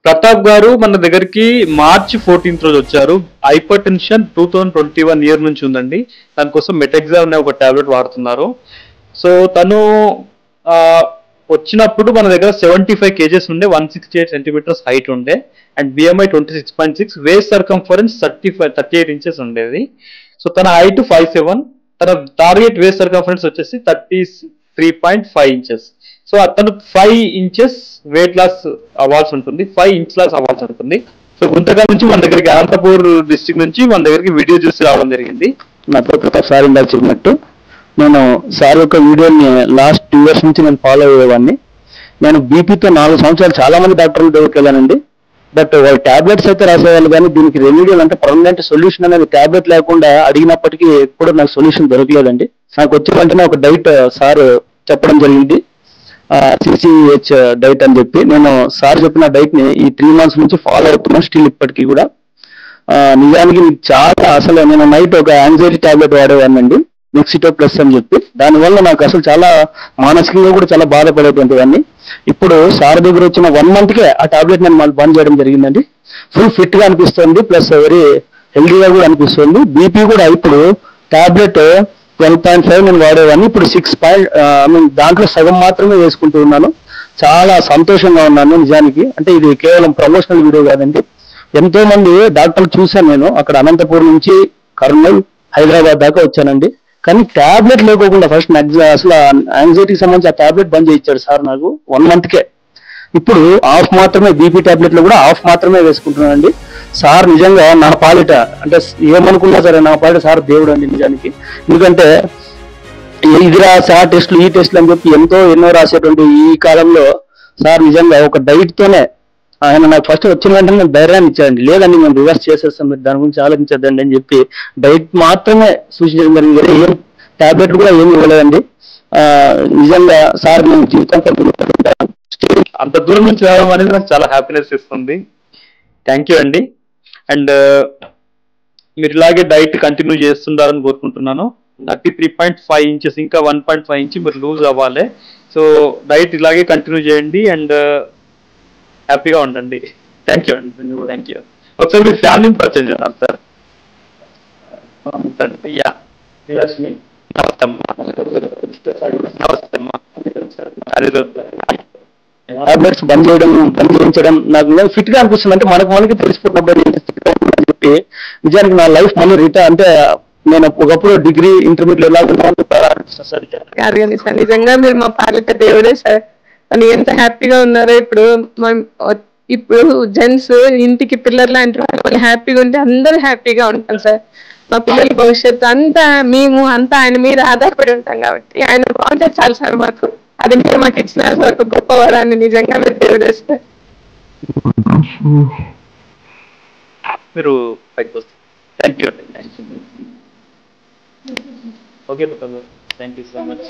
ప్రతాప్ గారు మన దగ్గరికి మార్చి 14th రోజు వచ్చారు. హైపర్ టెన్షన్ 2021 ఇయర్ నుంచి ఉందండి. దానికోసం మెటెగ్జామ్ అనే ఒక టాబ్లెట్ వాడుతున్నారు. సో తను ఆ, వచ్చినప్పుడు మన దగ్గర 75 కేజెస్ ఉండే, 168 సెంటీమీటర్స్ హైట్ ఉండే, and BMI 26.6, waist circumference 38 inches ఉండేది. సో తన హైట్ 5'7", తన టార్గెట్ వేస్ట్ సర్కంఫరెన్స్ వచ్చేసి 33.5 ఇంచెస్. సో అతను 5 ఇంచెస్ వెయిట్ లాస్ అవ్వాల్సి ఉంటుంది, 5 ఇంచ్ లాస్ అవ్వాల్సి ఉంటుంది. సో గుంతకల్ నుంచి మన దగ్గరికి, అనంతపూర్ డిస్ట్రిక్ట్ నుంచి మన దగ్గరికి వీడియో చూసి రావడం జరిగింది. నాతో ప్రతాప్ సార్ ఇందాక చెప్పినట్టు నేను సార్ యొక్క వీడియోని లాస్ట్ 2 years నుంచి నేను ఫాలో అయ్యేవాడిని. నేను బీపీతో 4 సంవత్సరాలు చాలా మంది డాక్టర్ల దగ్గరికి వెళ్ళానండి. బట్ వాళ్ళు టాబ్లెట్స్ అయితే రాసేవాళ్ళు, కానీ దీనికి రెమెడియల్ అంటే పర్మనెంట్ సొల్యూషన్ అనేది టాబ్లెట్ లేకుండా అడిగినప్పటికీ ఎప్పుడు నాకు సొల్యూషన్ దొరకలేదండి. నాకు వచ్చే వెంటనే ఒక డైట్ సార్ చెప్పడం జరిగింది, సిసిహెచ్ డైట్ అని చెప్పి. నేను సార్ చెప్పిన డైట్ ని ఈ 3 months నుంచి ఫాలో అవుతున్నాను స్టిల్ ఇప్పటికీ కూడా. నిజానికి చాలా అసలు నేను నైట్ ఒక యాంగ్జైటీ టాబ్లెట్ వాడేవాడినండి, నెక్సిటో ప్లస్ అని చెప్పి. దానివల్ల నాకు అసలు చాలా మానసికంగా కూడా చాలా బాధపడేటువంటి వాడిని. ఇప్పుడు సార్ దగ్గర వచ్చిన 1 month కే ఆ టాబ్లెట్ నేను మళ్ళీ బంద్ చేయడం జరిగిందండి. ఫుల్ ఫిట్ గా అనిపిస్తుంది, ప్లస్ వెరీ హెల్దీగా కూడా అనిపిస్తుంది. బీపీ కూడా ఇప్పుడు టాబ్లెట్ 12.5 నేను వాడేవాడిని, ఇప్పుడు 6 దాంట్లో సగం మాత్రమే వేసుకుంటూ ఉన్నాను. చాలా సంతోషంగా ఉన్నాను నిజానికి. అంటే ఇది కేవలం ప్రమోషనల్ వీడియో కాదండి. ఎంతో మంది డాక్టర్లు చూశాను నేను, అక్కడ అనంతపూర్ నుంచి కర్నూలు, హైదరాబాద్ దాకా వచ్చానండి. కానీ టాబ్లెట్ లేకోకుండా ఫస్ట్ అసలు యాంగ్జైటీకి సంబంధించి ఆ టాబ్లెట్ బంద్ చేయించాడు సార్ నాకు 1 month కే. ఇప్పుడు హాఫ్ మాత్రమే, బీపీ టాబ్లెట్లు కూడా హాఫ్ మాత్రమే వేసుకుంటున్నానండి. సార్ నిజంగా నా పాలిట, అంటే ఏమనుకున్నా సరే నా పాలిట సార్ దేవుడు అండి నిజానికి. ఎందుకంటే ఇది రాసి ఆ టెస్టులు ఈ టెస్టులు అని చెప్పి ఎన్నో రాసేటువంటి ఈ కాలంలో సార్ నిజంగా ఒక డైట్ తోనే ఆయన నాకు ఫస్ట్ వచ్చిన వెంటనే నేను ధైర్యాన్ని ఇచ్చాడండి. లేదండి మేము రివర్స్ చేసేస్తాం, మీరు దాని గురించి ఆలోచించద్దండి అని చెప్పి డైట్ మాత్రమే సూచించడం జరిగింది. ఏం టాబ్లెట్లు కూడా ఏమి ఇవ్వలేదండి. నిజంగా సార్ నేను జీవితంతో అంత దూరం నుంచి రావడం అనేది నాకు చాలా హ్యాపీనెస్ ఇస్తుంది. థ్యాంక్ యూ అండి. అండ్ మీరు ఇలాగే డైట్ కంటిన్యూ చేస్తుండాలని కోరుకుంటున్నాను. 33.5 ఇంచెస్, ఇంకా 1.5 ఇంచ్ మీరు లూజ్ అవ్వాలి. సో డైట్ ఇలాగే కంటిన్యూ చేయండి అండ్ హ్యాపీగా ఉండండి. థ్యాంక్ యూ అండి. Thank you. ఒకసారి మీ ఫ్యామిలీని పరిచయం చేద్దాం సార్. యా, నమస్తే అమ్మా. నమస్తే అమ్మా. టాబ్లెట్స్ బంద్ చేయించడం నాకు ఫిట్ గా అనిపిస్తుంది. అంటే మనకి తెలిసిపోతున్నప్పుడు అని చెప్పి నిజానికి నా లైఫ్ మళ్ళీ రిటర్న్, అంటే నేను ఒకప్పుడు డిగ్రీ ఇంటర్మీడియట్ ఎలా నిజంగా మీరు మా పాలిట దేవుడే సార్. అని ఎంత హ్యాపీగా ఉన్నారో ఇప్పుడు జెంట్స్ ఇంటికి పిల్లలు లాంటి వాళ్ళు హ్యాపీగా ఉంటే అందరూ హ్యాపీగా ఉంటాం సార్. మా పిల్లల భవిష్యత్తు అంతా మేము అంతా ఆయన మీద ఆధారపడి ఉంటాం కాబట్టి ఆయన బాగుంటే చాలు సార్ మాకు. అది మీరు మాకు ఇచ్చిన ఒక గొప్ప వరాన్ని నిజంగా మీరు దేవుడే సార్. మీరు పైకి వస్తారు. థ్యాంక్ యూ అండి. Okay, thank you so much.